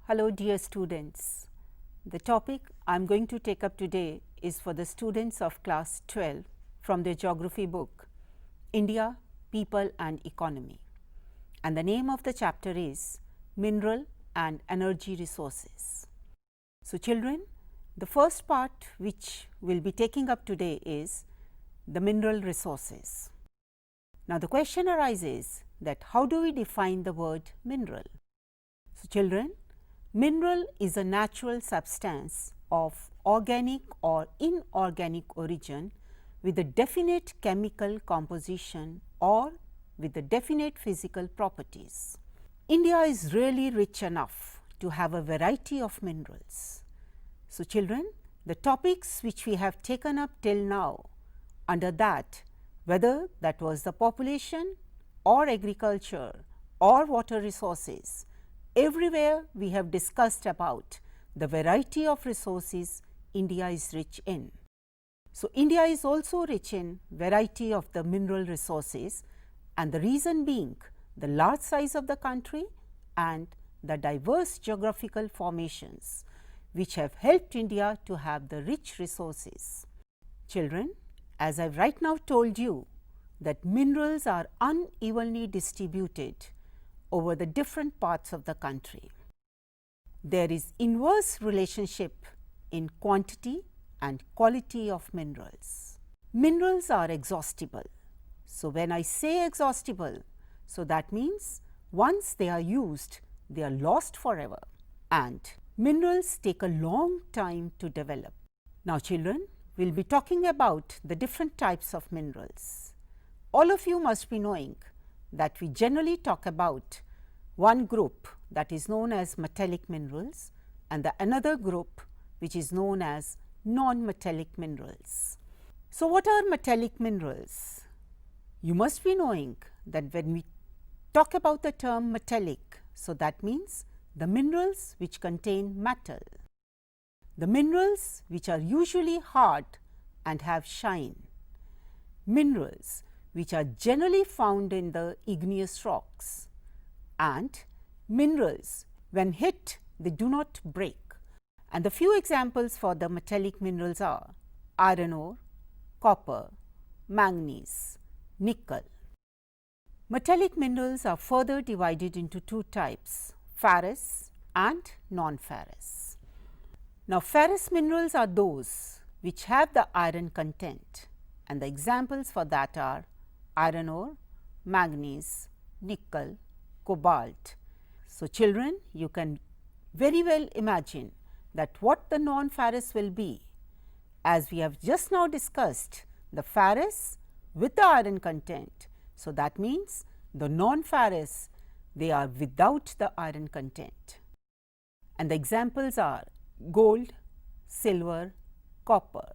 Hello dear students. The topic I am going to take up today is for the students of class 12 from their geography book, India, People and Economy. And the name of the chapter is Mineral and Energy Resources. So children, the first part which we will be taking up today is the mineral resources. Now the question arises that how do we define the word mineral? So children, mineral is a natural substance of organic or inorganic origin with a definite chemical composition or with a definite physical properties. India is really rich enough to have a variety of minerals. So children, the topics which we have taken up till now, under that, whether that was the population or agriculture or water resources, everywhere we have discussed about the variety of resources India is rich in. So, India is also rich in variety of the mineral resources, and the reason being the large size of the country and the diverse geographical formations which have helped India to have the rich resources. Children, as I have right now told you that minerals are unevenly distributed over the different parts of the country. There is inverse relationship in quantity and quality of minerals. Minerals are exhaustible. So, when I say exhaustible, so that means once they are used, they are lost forever, and minerals take a long time to develop. Now children, we will be talking about the different types of minerals. All of you must be knowing that we generally talk about one group that is known as metallic minerals and the another group which is known as non-metallic minerals. So, what are metallic minerals? You must be knowing that when we talk about the term metallic, so that means the minerals which contain metal, the minerals which are usually hard and have shine, minerals which are generally found in the igneous rocks, and minerals when hit they do not break. And the few examples for the metallic minerals are iron ore, copper, manganese, nickel. Metallic minerals are further divided into two types, ferrous and non-ferrous. Now ferrous minerals are those which have the iron content, and the examples for that are iron ore, manganese, nickel, cobalt. So, children, you can very well imagine that what the non-ferrous will be, as we have just now discussed the ferrous with the iron content. So, that means the non-ferrous, they are without the iron content, and the examples are gold, silver, copper.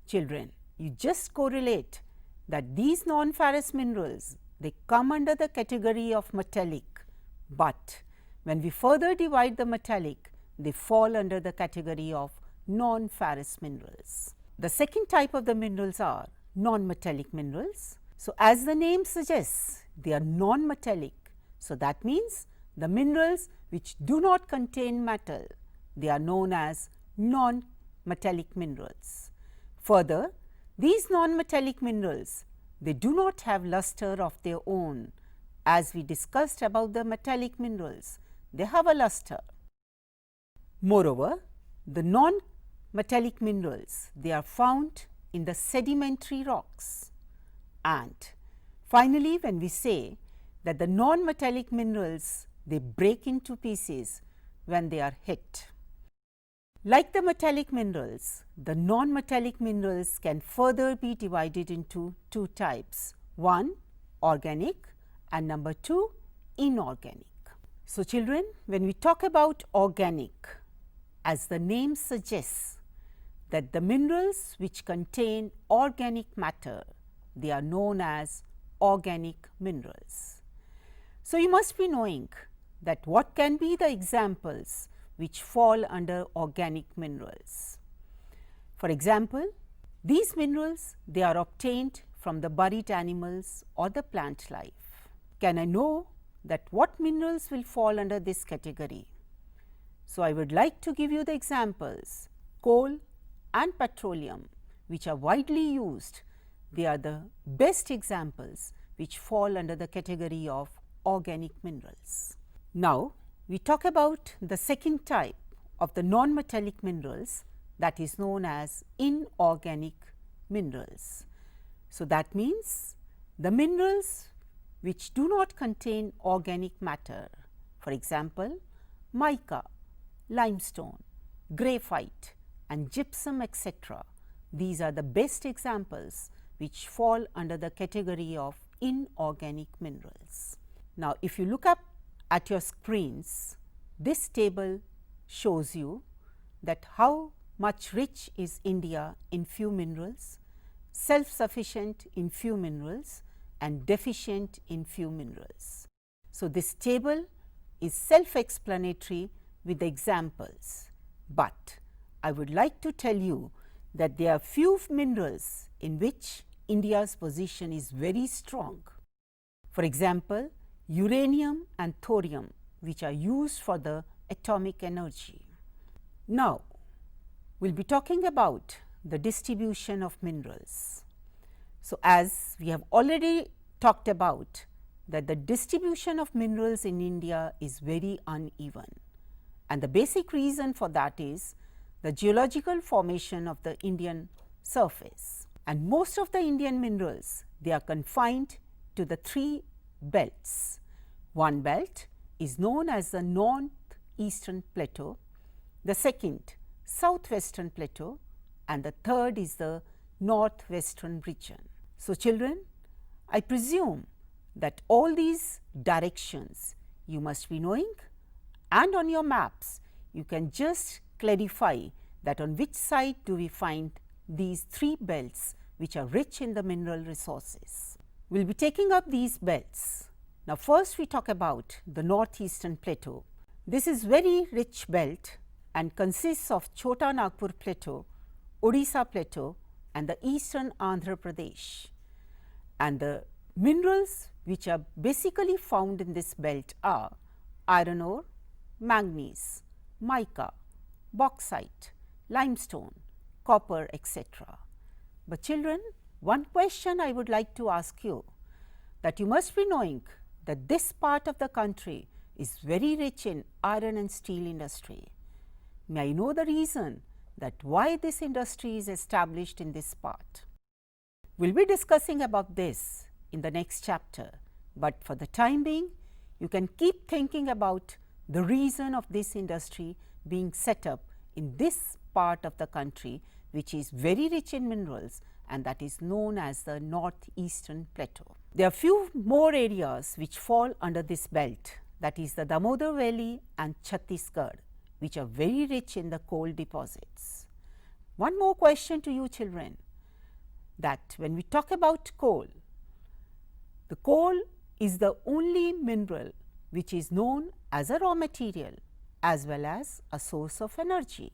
Children, you just correlate that these non-ferrous minerals, they come under the category of metallic, but when we further divide the metallic, they fall under the category of non-ferrous minerals. The second type of the minerals are non-metallic minerals. So, as the name suggests, they are non-metallic. So, that means the minerals which do not contain metal, they are known as non-metallic minerals. Further, these non-metallic minerals, they do not have luster of their own. As we discussed about the metallic minerals, they have a luster. Moreover, the non-metallic minerals, they are found in the sedimentary rocks. And finally, when we say that the non-metallic minerals, they break into pieces when they are hit. Like the metallic minerals, the non-metallic minerals can further be divided into two types, one organic and number two inorganic. So, children, when we talk about organic, as the name suggests that the minerals which contain organic matter, they are known as organic minerals. So, you must be knowing that what can be the examples which fall under organic minerals. For example, these minerals, they are obtained from the buried animals or the plant life. Can I know that what minerals will fall under this category? So, I would like to give you the examples coal and petroleum, which are widely used. They are the best examples which fall under the category of organic minerals. Now, we talk about the second type of the non-metallic minerals, that is known as inorganic minerals. So, that means the minerals which do not contain organic matter, for example, mica, limestone, graphite and gypsum, etc. These are the best examples which fall under the category of inorganic minerals. Now, if you look up at your screens, this table shows you that how much rich is India in few minerals, self-sufficient in few minerals and deficient in few minerals. So, this table is self-explanatory with the examples, but I would like to tell you that there are few minerals in which India's position is very strong. For example, uranium and thorium, which are used for the atomic energy. Now, we will be talking about the distribution of minerals. So, as we have already talked about that the distribution of minerals in India is very uneven, and the basic reason for that is the geological formation of the Indian surface. And most of the Indian minerals, they are confined to the three belts. One belt is known as the northeastern plateau, the second southwestern plateau, and the third is the northwestern region. So, children, I presume that all these directions you must be knowing, and on your maps you can just clarify that on which side do we find these three belts which are rich in the mineral resources. We will be taking up these belts. Now, first we talk about the northeastern plateau. This is very rich belt and consists of Chota Nagpur plateau, Odisha plateau and the eastern Andhra Pradesh. And the minerals which are basically found in this belt are iron ore, manganese, mica, bauxite, limestone, copper, etc. But children, one question I would like to ask you, that you must be knowing that this part of the country is very rich in iron and steel industry. May I know the reason that why this industry is established in this part? We will be discussing about this in the next chapter, but for the time being, you can keep thinking about the reason of this industry being set up in this part of the country, which is very rich in minerals, and that is known as the northeastern plateau. There are few more areas which fall under this belt, that is the Damodar Valley and Chhattisgarh, which are very rich in the coal deposits. One more question to you children, that when we talk about coal, the coal is the only mineral which is known as a raw material as well as a source of energy.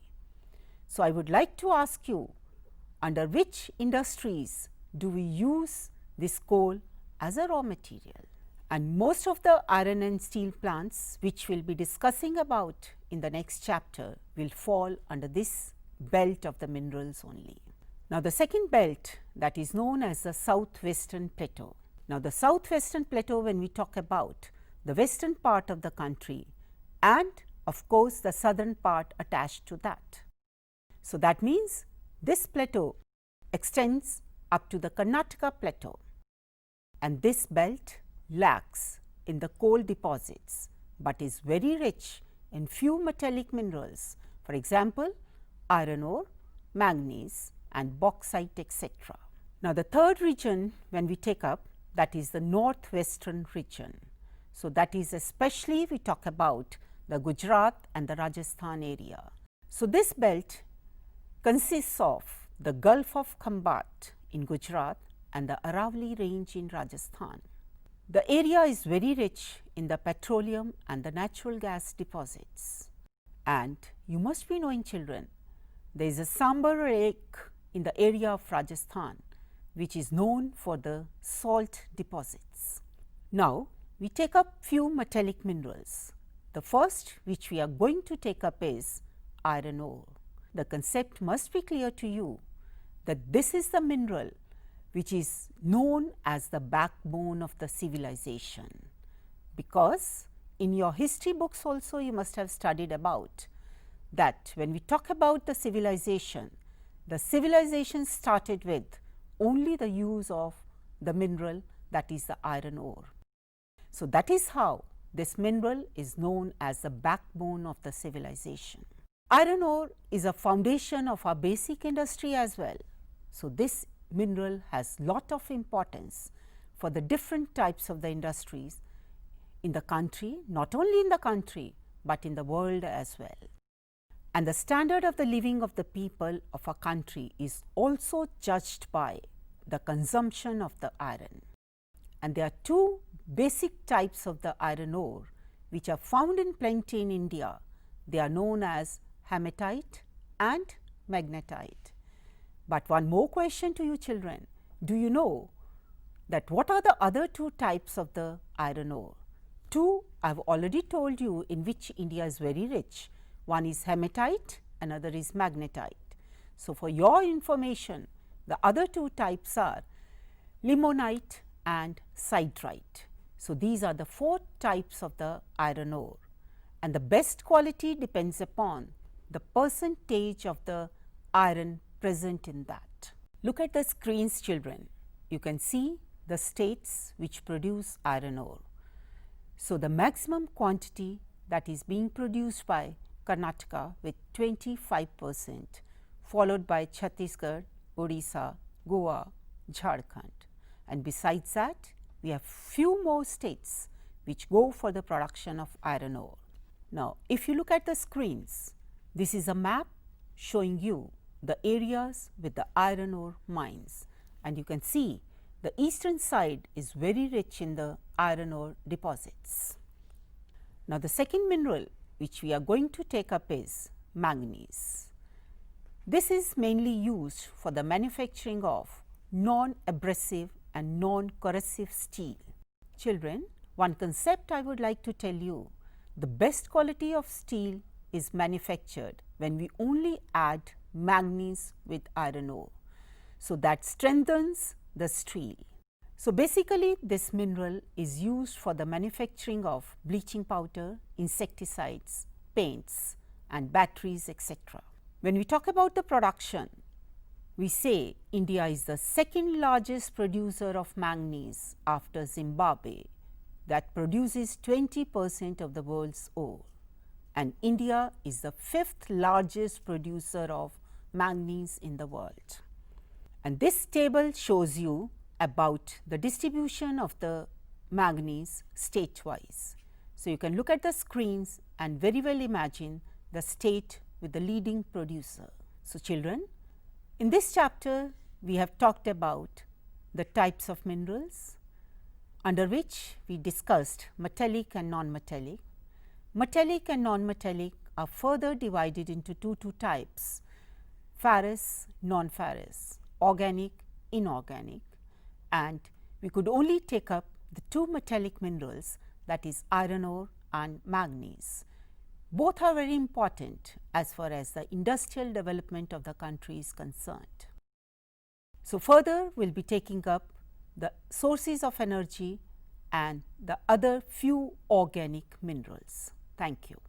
So, I would like to ask you, under which industries do we use this coal as a raw material? And most of the iron and steel plants which we will be discussing about in the next chapter will fall under this belt of the minerals only. Now, the second belt, that is known as the southwestern plateau. Now, the southwestern plateau, when we talk about the western part of the country and of course, the southern part attached to that. So, that means this plateau extends up to the Karnataka plateau, and this belt lacks in the coal deposits, but is very rich in few metallic minerals, for example, iron ore, manganese and bauxite, etc. Now, the third region when we take up, that is the northwestern region. So, that is especially we talk about the Gujarat and the Rajasthan area. So, this belt consists of the Gulf of Khambat in Gujarat and the Aravalli range in Rajasthan. The area is very rich in the petroleum and the natural gas deposits. And you must be knowing children, there is a Sambar lake in the area of Rajasthan which is known for the salt deposits. Now, we take up few metallic minerals. The first which we are going to take up is iron ore. The concept must be clear to you that this is the mineral which is known as the backbone of the civilization, because in your history books also you must have studied about that when we talk about the civilization started with only the use of the mineral, that is the iron ore. So, that is how this mineral is known as the backbone of the civilization. Iron ore is a foundation of our basic industry as well. So, this mineral has lot of importance for the different types of the industries in the country, not only in the country, but in the world as well. And the standard of the living of the people of a country is also judged by the consumption of the iron. And there are two basic types of the iron ore which are found in plenty in India. They are known as hematite and magnetite. But one more question to you children, do you know that what are the other two types of the iron ore? Two I have already told you in which India is very rich. One is hematite, another is magnetite. So, for your information, the other two types are limonite and siderite. So, these are the four types of the iron ore, and the best quality depends upon the percentage of the iron present in that. Look at the screens children, you can see the states which produce iron ore. So, the maximum quantity that is being produced by Karnataka with 25%, followed by Chhattisgarh, Odisha, Goa, Jharkhand, and besides that we have few more states which go for the production of iron ore. Now, if you look at the screens, this is a map showing you the areas with the iron ore mines, and you can see the eastern side is very rich in the iron ore deposits. Now, the second mineral which we are going to take up is manganese. This is mainly used for the manufacturing of non-abrasive and non-corrosive steel. Children, one concept I would like to tell you, the best quality of steel is manufactured when we only add manganese with iron ore. So, that strengthens the steel. So, basically this mineral is used for the manufacturing of bleaching powder, insecticides, paints and batteries, etc. When we talk about the production, we say India is the second largest producer of manganese after Zimbabwe, that produces 20% of the world's ore, and India is the fifth largest producer of manganese in the world. And this table shows you about the distribution of the manganese state-wise. So, you can look at the screens and very well imagine the state with the leading producer. So, children, in this chapter we have talked about the types of minerals, under which we discussed metallic and non-metallic. Metallic and non-metallic are further divided into two types: ferrous, non-ferrous, organic, inorganic, and we could only take up the two metallic minerals, that is iron ore and manganese. Both are very important as far as the industrial development of the country is concerned. So, further we will be taking up the sources of energy and the other few organic minerals. Thank you.